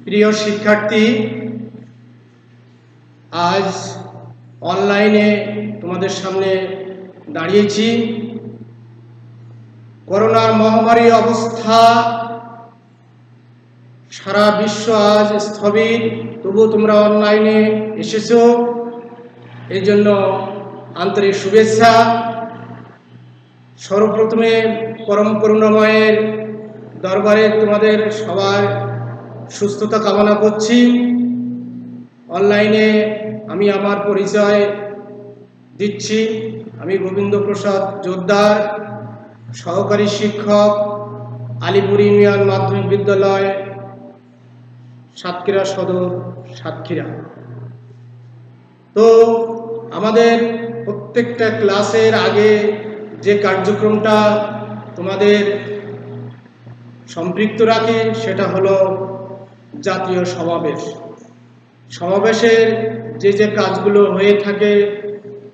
প্রিয় শিক্ষার্থী, আজ অনলাইনে তোমাদের সামনে দাঁড়িয়েছি। করোনার মহামারী অবস্থা সারা বিশ্ব আজ স্থবির, তবুও তোমরা অনলাইনে এসেছো, এই জন্য আন্তরিক শুভেচ্ছা। সর্বপ্রথমে পরম করুণাময়ের দরবারে তোমাদের সবার সুস্থতা কামনা করছি। অনলাইনে আমি আমার পরিচয় দিচ্ছি। আমি গোবিন্দ প্রসাদ জোদ্দার, সহকারী শিক্ষক, আলিপুর ইউনিয়ন মাধ্যমিক বিদ্যালয়, সাতক্ষীরা সদর, সাতক্ষীরা। তো আমাদের প্রত্যেকটা ক্লাসের আগে যে কার্যক্রমটা তোমাদের সম্পৃক্ত রাখে সেটা হলো জাতীয় সমাবেশ। সমাবেশের যে কাজগুলো হয়ে থাকে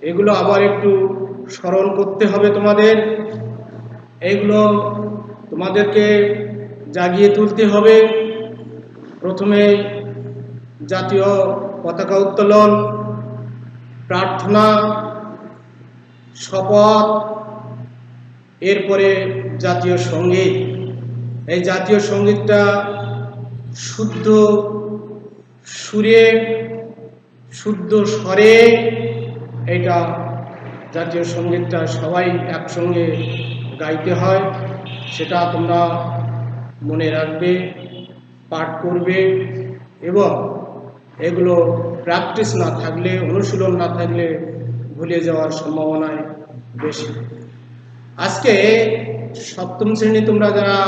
এগুলো আবার একটু স্মরণ করতে হবে তোমাদের। এগুলো তোমাদেরকে জাগিয়ে তুলতে হবে। প্রথমে জাতীয় পতাকা উত্তোলন, প্রার্থনা, শপথ, এরপরে জাতীয় সঙ্গীত। এই জাতীয় সঙ্গীতটা শুদ্ধ সুরে, শুদ্ধ স্বরে, এটা জাতীয় সঙ্গীতটা সবাই একসঙ্গে গাইতে হয়। সেটা তোমরা মনে রাখবে, পাঠ করবে, এবং এগুলো প্র্যাকটিস না থাকলে, অনুশীলন না থাকলে ভুলে যাওয়ার সম্ভাবনায় বেশি। আজকে সপ্তম শ্রেণী তোমরা যারা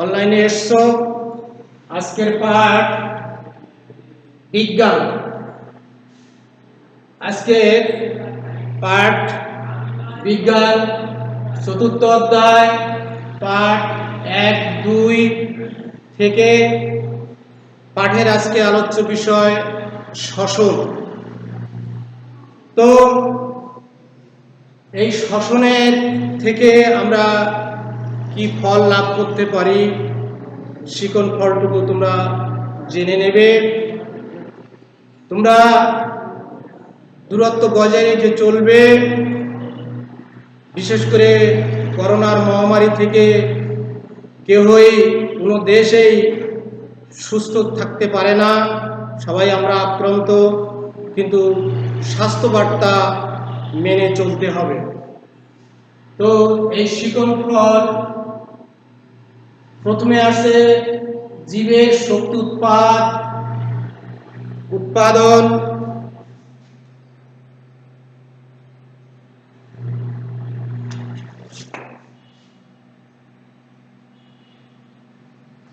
অনলাইনে এসছো, আজকের পাঠ বিজ্ঞান। আজকের পাঠ বিজ্ঞান, চতুর্থ অধ্যায়, পাঠ 1-2 থেকে। পাঠের আজকে আলোচ্য বিষয় শ্বসন। তো এই শ্বসনের থেকে আমরা কি ফল লাভ করতে পারি, শিকন ফলটুকু তোমরা জেনে নেবে। তোমরা দূরত্ব বজায় রেখে চলবে। বিশেষ করে করোনার মহামারী থেকে কেউই কোনো দেশেই সুস্থ থাকতে পারে না, সবাই আমরা আক্রান্ত, কিন্তু স্বাস্থ্যবার্তা মেনে চলতে হবে। তো এই শিকন ফল প্রথমে আসে জীবের শক্তি উৎপাদন,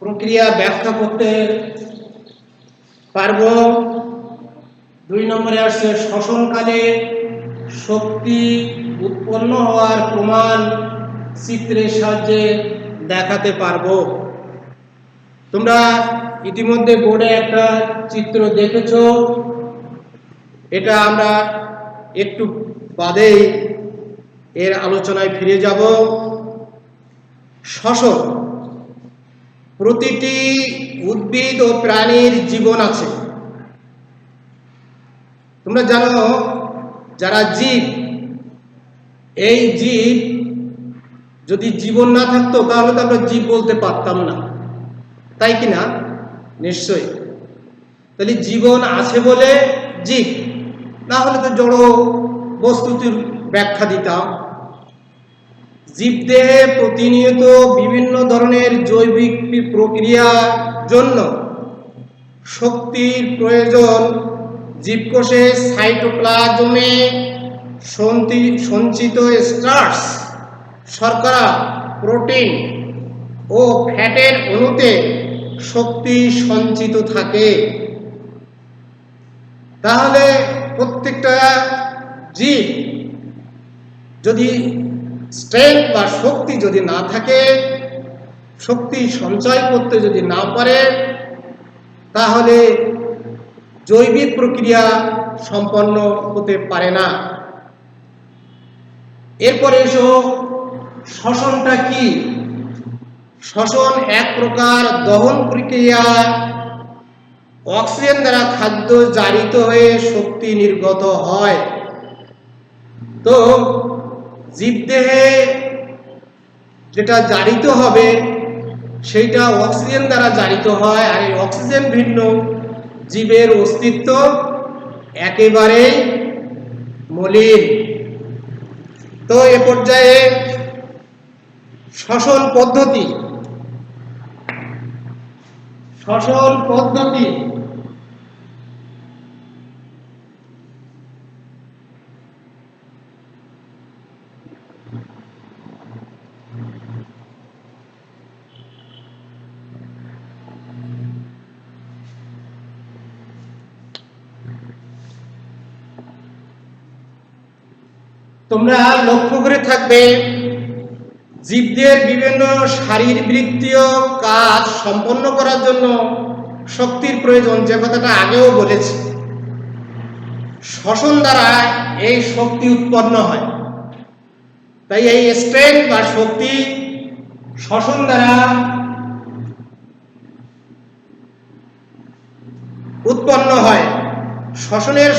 প্রক্রিয়া ব্যাখ্যা করতে পারব। 2 নম্বরে আসছে শ্বসনকালে শক্তি উৎপন্ন হওয়ার প্রমাণ চিত্রের সাহায্যে দেখাতে পারবো। তোমরা ইতিমধ্যে বোর্ডে একটা চিত্র দেখেছো, এটা আমরা একটু বাদেই এর আলোচনায় ফিরে যাব। শ্বসন, প্রতিটি উদ্ভিদ ও প্রাণীর জীবন আছে। তোমরা জানো যারা জীব, এই জীব যদি জীবন না থাকতো তাহলে তো আমরা জীব বলতে পারতাম না, তাই কি না? নিশ্চয়ই। তাহলে জীবন আছে বলে জীব, না হলে তো জড় বস্তুটির ব্যাখ্যা দিতাম। জীবদেহে প্রতিনিয়ত বিভিন্ন ধরনের জৈবিক প্রক্রিয়ার জন্য শক্তির প্রয়োজন। জীবকোষে সাইটোপ্লাজমে সঞ্চিত স্টার্চ, শর্করা, প্রোটিন ও ফ্যাটের অণুতে শক্তি সঞ্চিত থাকে। তাহলে প্রত্যেকটা জীব যদি স্ট্রেংথ বা শক্তি যদি না থাকে, শক্তি সঞ্চয় করতে যদি না পারে, তাহলে জৈবিক প্রক্রিয়া সম্পন্ন হতে পারে না। এরপরে এসো শ্বসনটা কি। শ্বসন এক প্রকার দহন প্রক্রিয়া অক্সিজেন দ্বারা খাদ্য জারিত হয়ে শক্তি নির্গত হয়। তো জীবদেহে যেটা জারিত হবে সেইটা অক্সিজেন দ্বারা জারিত হয়, আর এই অক্সিজেন ভিন্ন জীবের অস্তিত্ব একেবারেই মলিন। তো এ পর্যায়ে শ্বসন পদ্ধতি তোমরা লক্ষ্য করে থাকবে জীবদের বিভিন্ন শারীরবৃত্তীয় কাজ সম্পন্ন করার জন্য শক্তির প্রয়োজন, যে কথাটা আগেও বলেছি। শ্বসন দ্বারা এই শক্তি উৎপন্ন হয়, তাই এই স্ট্রেন বা শক্তি শ্বসন দ্বারা উৎপন্ন হয়। শ্বসনের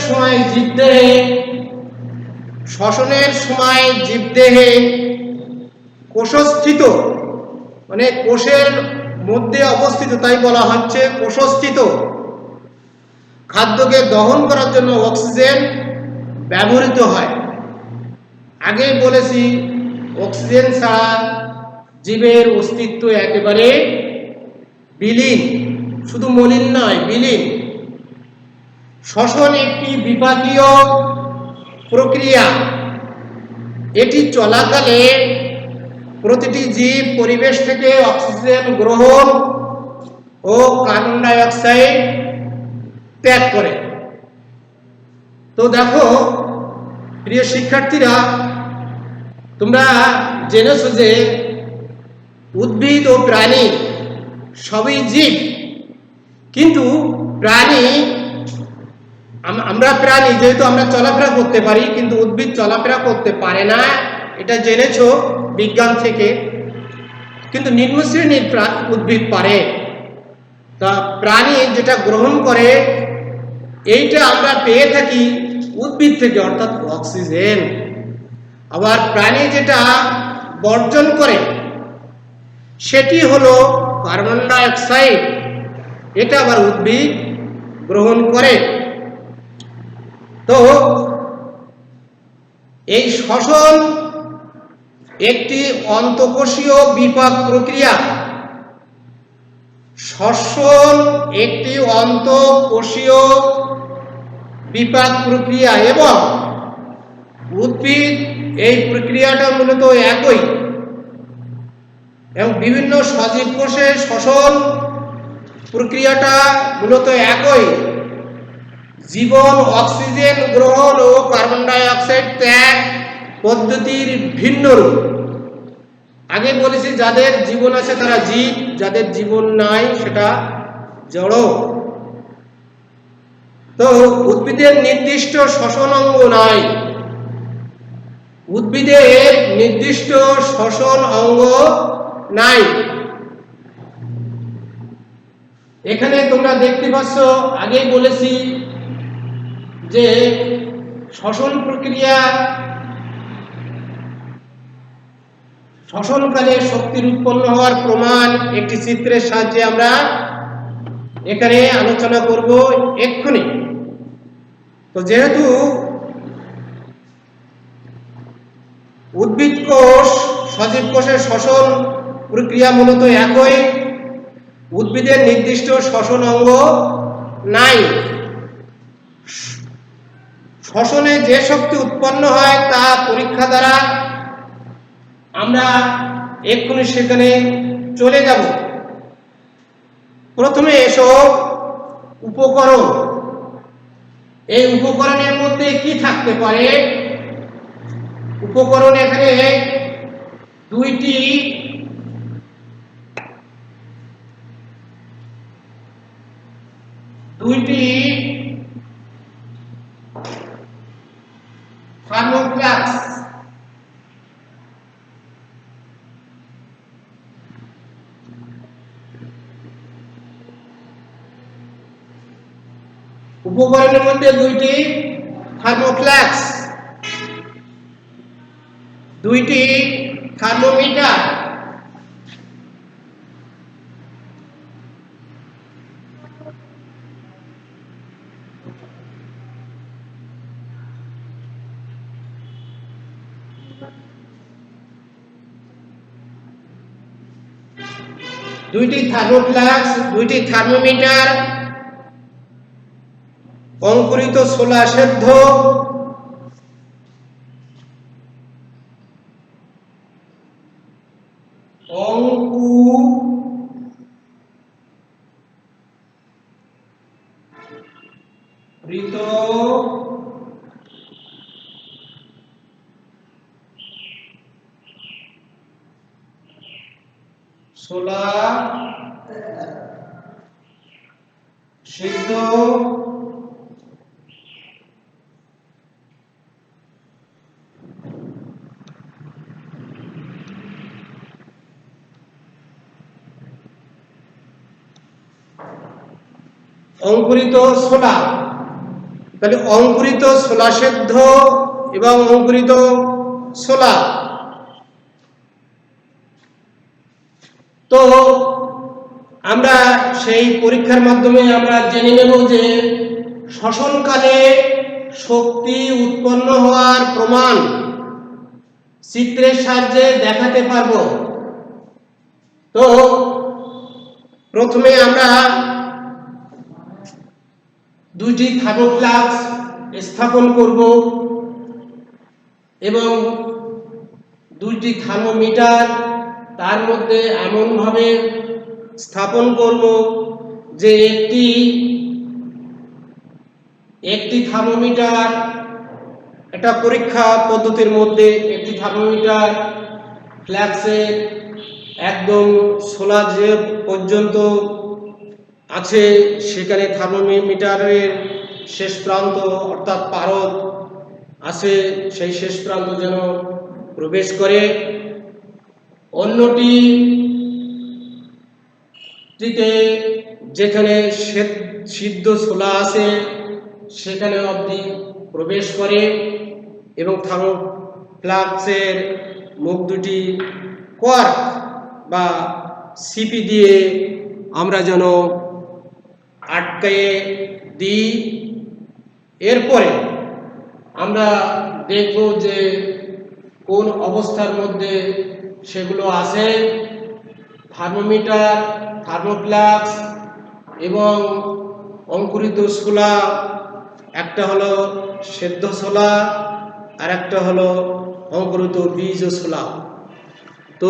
সময় জীবদেহে কোষস্থিত, মানে কোষের মধ্যে অবস্থিত, তাই বলা হচ্ছে কোষস্থিত খাদ্যকে দহন করার জন্য অক্সিজেন ব্যবহৃত হয়। আগেই বলেছি অক্সিজেন ছাড়া জীবের অস্তিত্ব একেবারে বিলীন, শুধু মলিন নয়, বিলীন। শ্বসন একটি বিপাকীয় প্রক্রিয়া। এটি চলাকালে প্রতিটি জীব পরিবেশ থেকে অক্সিজেন গ্রহণ ও কার্বন ডাই অক্সাইড ত্যাগ করে। তো দেখো প্রিয় শিক্ষার্থীরা, তোমরা জেনেছো যে উদ্ভিদ ও প্রাণী সবই জীব, কিন্তু আমরা প্রাণী যেহেতু আমরা চলাফেরা করতে পারি, কিন্তু উদ্ভিদ চলাফেরা করতে পারে না, এটা জেনেছো বিজ্ঞান থেকে। কিন্তু নিম্ন শ্রেণীর উদ্ভিদ পারে। তা প্রাণী যেটা গ্রহণ করে এইটা আমরা পেয়ে থাকি উদ্ভিদ থেকে, অর্থাৎ অক্সিজেন। আবার প্রাণী যেটা বর্জন করে সেটি হলো কার্বন ডাই অক্সাইড, এটা আবার উদ্ভিদ গ্রহণ করে। তো এই শ্বসন একটি অন্তঃকোষীয় বিপাক প্রক্রিয়া। শ্বসন একটি অন্তঃকোষীয় বিপাক প্রক্রিয়া এবং উদ্ভিদ এই প্রক্রিয়াটা মূলত একই, এবং বিভিন্ন সজীব কোষে শ্বসন প্রক্রিয়াটা মূলত একই। জীবন অক্সিজেন গ্রহণ ও কার্বন ডাই অক্সাইড ত্যাগ পদ্ধতির ভিন্ন রূপ। আগে বলেছি যাদের জীবন আছে তারা জীব, যাদের জীবন নাই সেটা জড়। তো উদ্ভিদের নির্দিষ্ট শ্বসন অঙ্গ নাই, উদ্ভিদের নির্দিষ্ট শ্বসন অঙ্গ নাই। এখানে তোমরা দেখতে পাচ্ছ, আগেই বলেছি যে শ্বসন প্রক্রিয়া, শ্বসনকালে শক্তির উৎপন্ন হওয়ার প্রমাণ একটি চিত্রের সাহায্যে আমরা এখানে আলোচনা করব এক্ষুনি। তো যেহেতু উদ্ভিদ কোষ সজীব কোষের শ্বসন প্রক্রিয়া মূলত একই, উদ্ভিদের নির্দিষ্ট শ্বসন অঙ্গ নাই। শ্বসনে যে শক্তি উৎপন্ন হয় তা পরীক্ষা দ্বারা আমরা এক্ষুনি সেখানে চলে যাব। প্রথমে এসব উপকরণ, এই উপকরণের মধ্যে কি থাকতে পারে? উপকরণ এখানে দুইটি থার্মোফ্লাস্ক, উপকরণের মধ্যে দুইটি থার্মোফ্ল্যাক্স, দুইটি থার্মোমিটার, দুইটি থার্মোফ্ল্যাক্স, দুইটি থার্মোমিটার, অঙ্কুরিত ছোলা সেদ্ধ, অঙ্কুরিত ছোলা সিদ্ধ, অঙ্কুরিত ছোলা। তাহলে অঙ্কুরিত ছোলা সেদ্ধ এবং অঙ্কুরিত ছোলা। তো আমরা সেই পরীক্ষার মাধ্যমে আমরা জেনে নেব যে শ্বসনকালে শক্তি উৎপন্ন হওয়ার প্রমাণ চিত্রের সাহায্যে দেখাতে পারব। তো প্রথমে আমরা দুইটি থার্মোফ্ল্যাক্স স্থাপন করব এবং দুইটি থার্মোমিটার তার মধ্যে এমনভাবে স্থাপন করব যে একটি থার্মোমিটার, একটা পরীক্ষা পদ্ধতির মধ্যে একটি থার্মোমিটার ফ্ল্যাক্সের একদম ছোলা যে পর্যন্ত আছে সেখানে থার্মোমিটারের শেষ প্রান্ত অর্থাৎ পারদ আছে, সেই শেষ প্রান্ত যেন প্রবেশ করে। অন্যটিতে যেখানে সিদ্ধ ছোলা আছে সেখানে অবধি প্রবেশ করে এবং থার্মোফ্ল্যাক্সের মুখ দুটি কর্ক বা সিপি দিয়ে আমরা যেন আটকে দিই। এরপরে আমরা দেখব যে কোন অবস্থার মধ্যে সেগুলো আছে। থার্মোমিটার, থার্মোফ্ল্যাক্স এবং অঙ্কুরিত ছোলা, একটা হলো সেদ্ধ ছোলা আর একটা হলো অঙ্কুরিত বীজ ছোলা। তো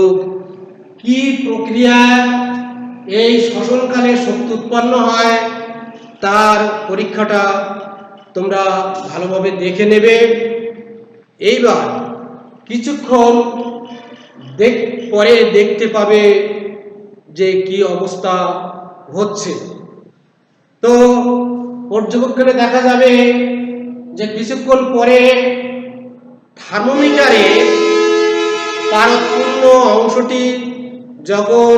কি প্রক্রিয়ায় এই শ্বসনকালে শক্তি উৎপন্ন হয় তার পরীক্ষাটা তোমরা ভালোভাবে দেখে নেবে। এইবার কিছুক্ষণ পরে দেখতে পাবে যে কি অবস্থা হচ্ছে। তো পর্যবেক্ষণে দেখা যাবে যে কিছুক্ষণ পরে থার্মোমিটারে পারদপূর্ণ অংশটি যখন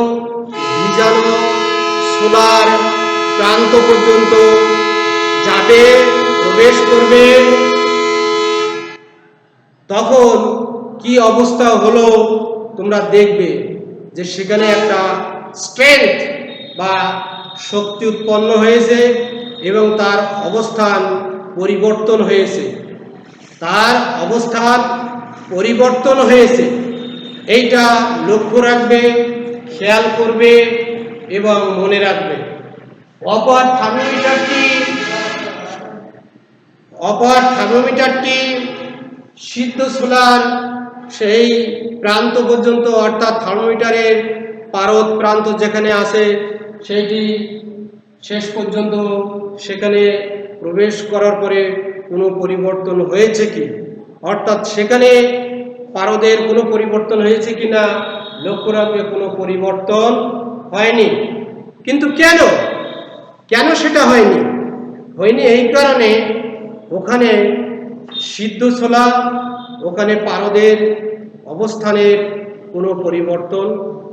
ভিজানো ছোলার প্রান্ত পর্যন্ত যাবে, প্রবেশ করবে, তখন কি অবস্থা হলো তোমরা দেখবে যে সেখানে একটা স্ট্রেংথ বা শক্তি উৎপন্ন হয়েছে এবং তার অবস্থান পরিবর্তন হয়েছে। তার অবস্থান পরিবর্তন হয়েছে এইটা লক্ষ্য রাখবে, খেয়াল করবে এবং মনে রাখবে। অপর থার্মোমিটারটি সিদ্ধ ছোলার সেই প্রান্ত পর্যন্ত অর্থাৎ থার্মোমিটারের পারদ প্রান্ত যেখানে আছে সেইটি শেষ পর্যন্ত সেখানে প্রবেশ করার পরে কোনো পরিবর্তন হয়েছে কি, অর্থাৎ সেখানে পারদের কোনো পরিবর্তন হয়েছে কিনা লক্ষ্য রাখবে। কোনো পরিবর্তন হয়নি। কিন্তু কেন সেটা হয়নি এই কারণে ওখানে সিদ্ধ ছোলা, ওখানে পারদের অবস্থানের কোনো পরিবর্তন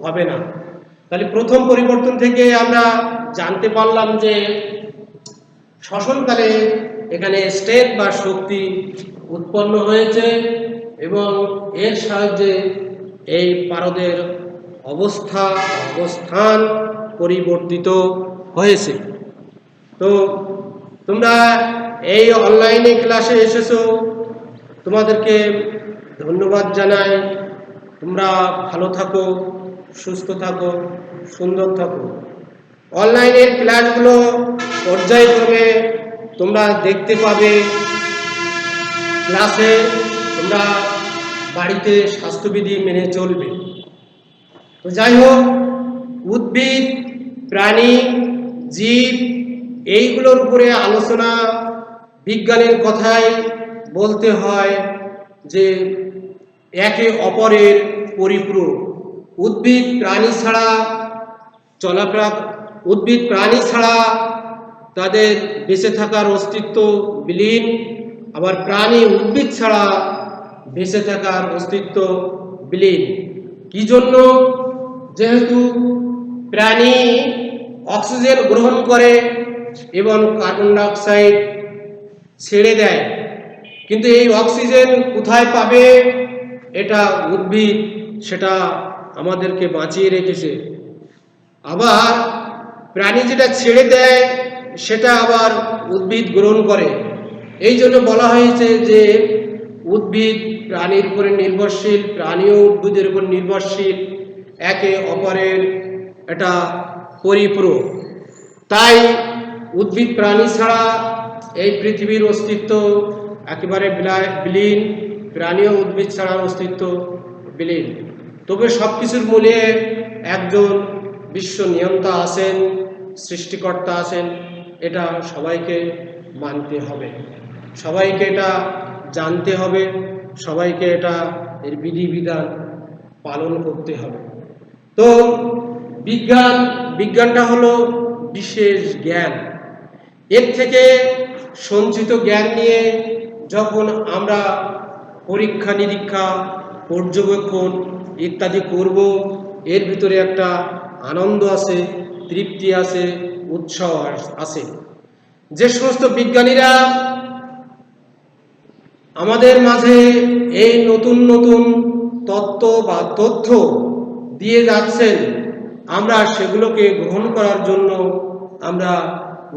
হবে না। তাহলে প্রথম পরিবর্তন থেকে আমরা জানতে পারলাম যে শ্বসনকালে এখানে স্ট্রেন বা শক্তি উৎপন্ন হয়েছে এবং এর সাহায্যে এই পারদের অবস্থান পরিবর্তিত হয়েছে। তো তোমরা এই অনলাইনে ক্লাসে এসেছো, তোমাদেরকে ধন্যবাদ জানাই। তোমরা ভালো থাকো, সুস্থ থাকো, সুন্দর থাকো। অনলাইনের ক্লাসগুলো পর্যায়ক্রমে তোমরা দেখতে পাবে। ক্লাসে তোমরা বাড়িতে স্বাস্থ্যবিধি মেনে চলবে। তো যাই হোক, উদ্ভিদ, প্রাণী, জীব এইগুলোর উপরে আলোচনা, বিজ্ঞানের কথাই বলতে হয় যে একে অপরের পরিপূরক। উদ্ভিদ প্রাণী ছাড়া উদ্ভিদ প্রাণী ছাড়া তাদের বেঁচে থাকার অস্তিত্ব বিলীন, আবার প্রাণী উদ্ভিদ ছাড়া বেঁচে থাকার অস্তিত্ব বিলীন। কি জন্য? যেহেতু প্রাণী অক্সিজেন গ্রহণ করে এবং কার্বন ডাইঅক্সাইড ছেড়ে দেয়, কিন্তু এই অক্সিজেন কোথায় পাবে? এটা উদ্ভিদ সেটা আমাদেরকে বাঁচিয়ে রেখেছে। আবার প্রাণী যেটা ছেড়ে দেয় সেটা আবার উদ্ভিদ গ্রহণ করে। এই জন্য বলা হয়েছে যে উদ্ভিদ প্রাণীর উপরে নির্ভরশীল, প্রাণীও উদ্ভিদের উপর নির্ভরশীল, একে অপরের এটা পরিপূরক। তাই উদ্ভিদ প্রাণী ছাড়া এই পৃথিবীর অস্তিত্ব একেবারে বিলীন, প্রাণী ও উদ্ভিদ ছাড়া অস্তিত্ব বিলীন। তবে সব কিছুর মূলে একজন বিশ্ব নিয়ন্তা আছেন, সৃষ্টিকর্তা আছেন, এটা সবাইকে মানতে হবে, সবাইকে এটা জানতে হবে, সবাইকে এটা এর বিধিবিধান পালন করতে হবে। তো বিজ্ঞানটা হলো বিশেষ জ্ঞান। এর থেকে সঞ্চিত জ্ঞান নিয়ে যখন আমরা পরীক্ষা নিরীক্ষা, পর্যবেক্ষণ ইত্যাদি করব, এর ভিতরে একটা আনন্দ আছে, তৃপ্তি আছে, উৎসাহ আছে। যে সমস্ত বিজ্ঞানীরা আমাদের মাঝে এই নতুন নতুন তত্ত্ব বা তথ্য দিয়ে যাচ্ছেন, আমরা সেগুলোকে গ্রহণ করার জন্য আমরা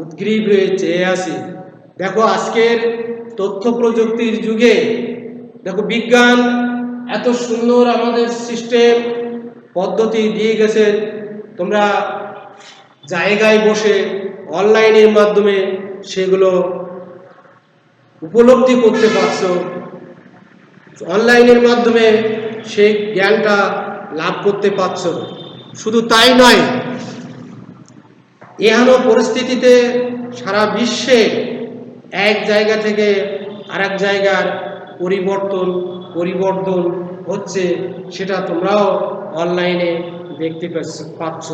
উদ্গ্রীব হয়ে চেয়ে আছি। দেখো, আজকের তথ্য প্রযুক্তির যুগে দেখো বিজ্ঞান এত সুন্দর আমাদের সিস্টেম পদ্ধতি দিয়ে গেছে, তোমরা জায়গায় বসে অনলাইনের মাধ্যমে সেগুলো উপলব্ধি করতে পারছো, অনলাইনের মাধ্যমে সেই জ্ঞানটা লাভ করতে পারছো। শুধু তাই নয়, এহেন পরিস্থিতিতে সারা বিশ্বে এক জায়গা থেকে আরেক জায়গার পরিবর্তন হচ্ছে, সেটা তোমরাও অনলাইনে দেখতে পাচ্ছ।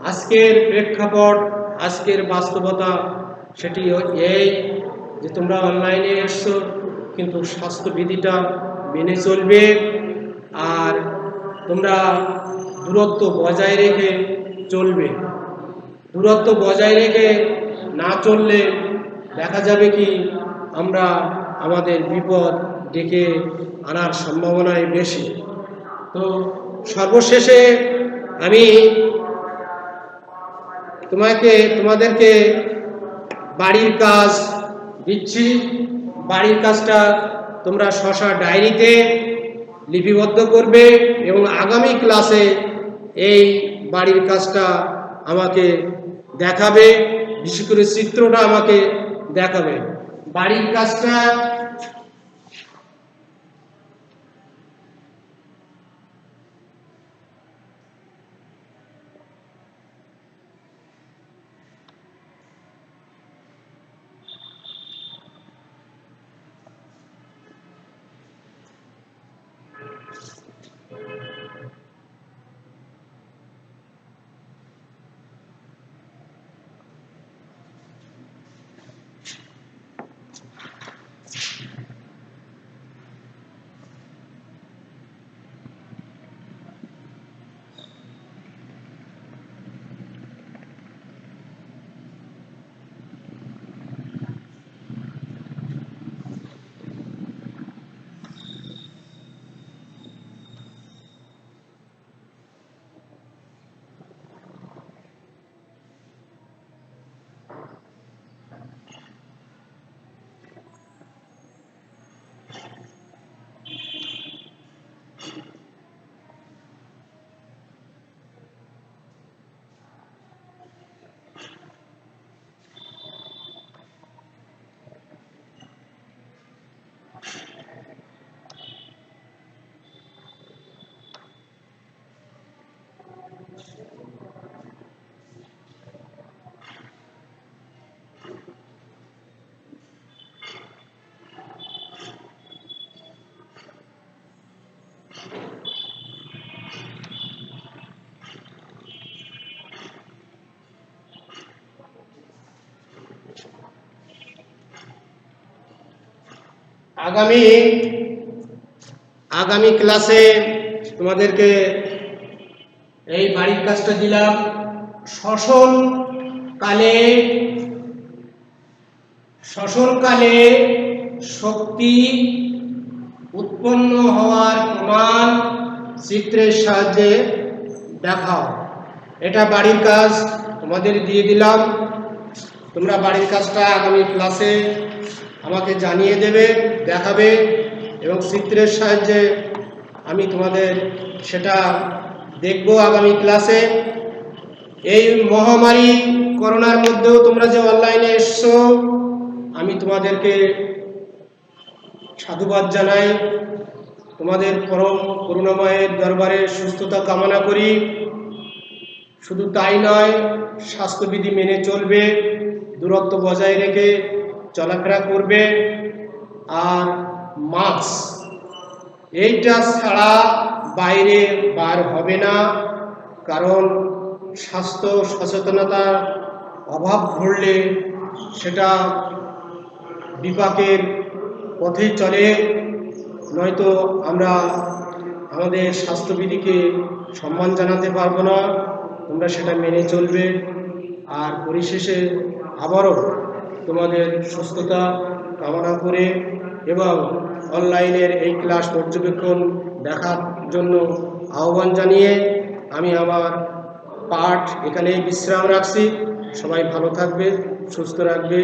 আজকের প্রেক্ষাপট, আজকের বাস্তবতা সেটি এই যে তোমরা অনলাইনে এসছো, কিন্তু স্বাস্থ্যবিধিটা মেনে চলবে, আর তোমরা দূরত্ব বজায় রেখে চলবে। দূরত্ব বজায় রেখে না চললে দেখা যাবে কি আমরা আমাদের বিপদ ডেকে আনার সম্ভাবনাই বেশি। তো সর্বশেষে আমি তোমাদেরকে বাড়ির কাজ দিচ্ছি। বাড়ির কাজটা তোমরা শশা ডায়েরিতে লিপিবদ্ধ করবে এবং আগামী ক্লাসে এই বাড়ির কাজটা আমাকে দেখাবে, বিশেষ করে চিত্রটা আমাকে দেখাবে। বাড়ির কাজটা আগামী আগামী ক্লাসে তোমাদেরকে এই বাড়ির কাজটা দিলাম। শ্বসনকালে শ্বসনকালে শক্তি উৎপন্ন হওয়ার প্রমাণ চিত্রের সাহায্যে দেখাও। এটা বাড়ির কাজ তোমাদের দিয়ে দিলাম। তোমরা বাড়ির কাজটা আগামী ক্লাসে আমাকে জানিয়ে দেবে, দেখাবে এবং চিত্রের সাহায্যে আমি তোমাদের সেটা দেখব আগামী ক্লাসে। এই মহামারী করোনার মধ্যেও তোমরা যে অনলাইনে এসছো, আমি তোমাদেরকে সাধুবাদ জানাই। তোমাদের পরম করুণাময়ের দরবারে সুস্থতা কামনা করি। শুধু তাই নয়, স্বাস্থ্যবিধি মেনে চলবে, দূরত্ব বজায় রেখে চলাফেরা করবে, আর মাস্ক এইটা ছাড়া বাইরে বার হবে না। কারণ স্বাস্থ্য সচেতনতার অভাব ঘটলে সেটা বিপাকের পথে চলে, নয়তো আমরা আমাদের স্বাস্থ্যবিধিকে সম্মান জানাতে পারবো না। তোমরা সেটা মেনে চলবে। আর পরিশেষে আবারও তোমাদের সুস্থতা কামনা করে এবং অনলাইনের এই ক্লাস পর্যবেক্ষণ দেখার জন্য আহ্বান জানিয়ে আমি আমার পাঠ এখানেই বিশ্রাম রাখছি। সবাই ভালো থাকবে, সুস্থ রাখবে।